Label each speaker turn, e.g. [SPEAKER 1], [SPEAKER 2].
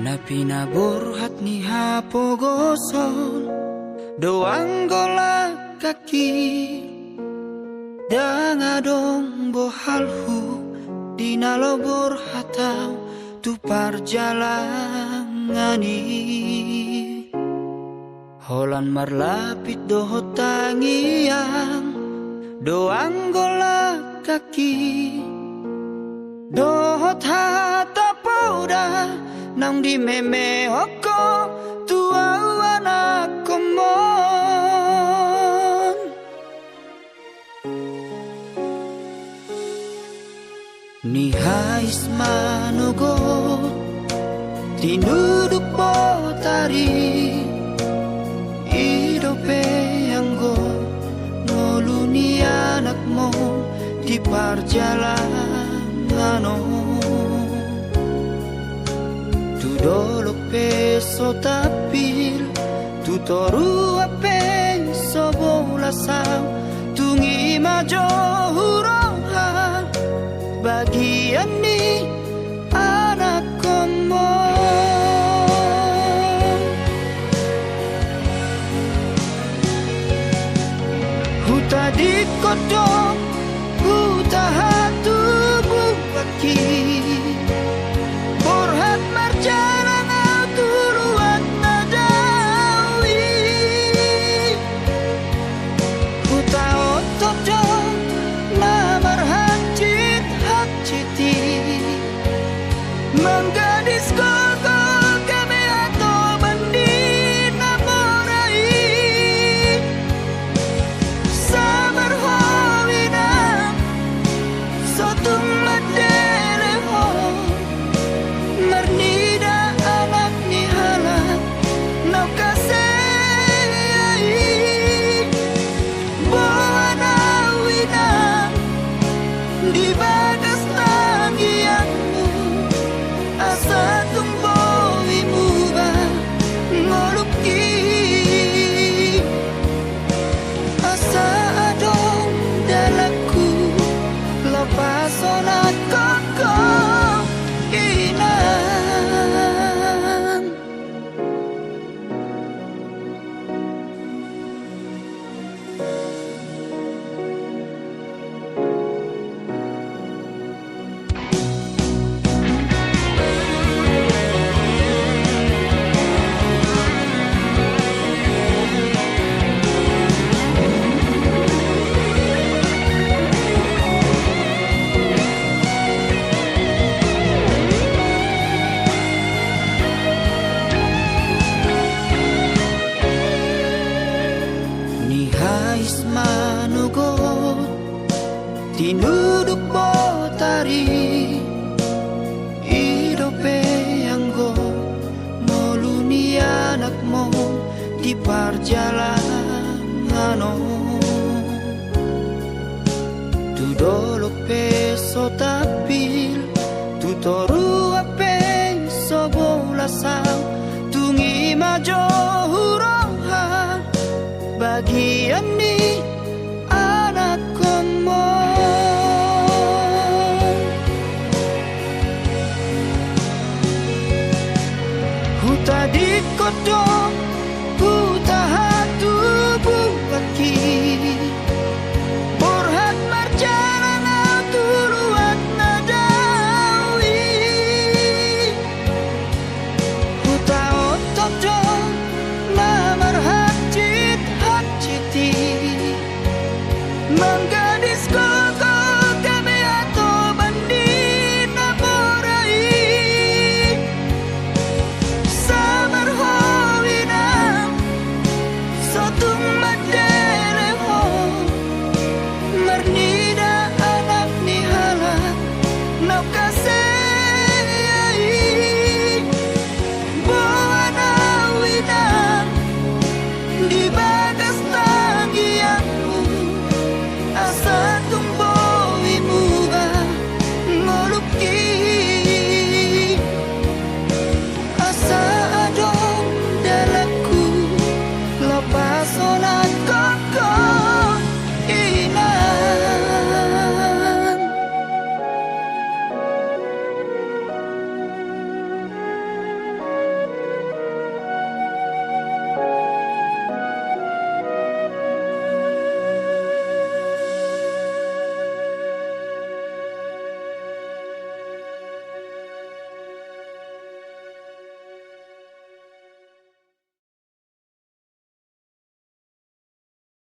[SPEAKER 1] Na pinaburhat ni hapogoson doang gola kaki dangadong bohalhu dinalobor hatau tu parjalangani holan marlapit dohot tangiang doang gola kaki dohot hata pauda nang di meme hoko tua anak komon ni hais manugo tinuduk potari idope anggo noluni anakmu di parjalangano dolok peso tapil tu toru penso bolasang tungi majo hurongan bagian ni anak komo huta di kodong huta hatu bubaki borhat marjalan atuluan nadawi huta otodo namar hajit hajiti menggadis gogol kami atau bandi namorai sabar hawina sotum madere ho Marnida anak ni halak nau kasai Bona wina di bagas tangianmu asa tumbowi muba ngoluki asa adong dalaku lopasonat koko inang ni hais manugot tinuduk botari idope anggo moluni anakmu di parjalangano tu dolok pesota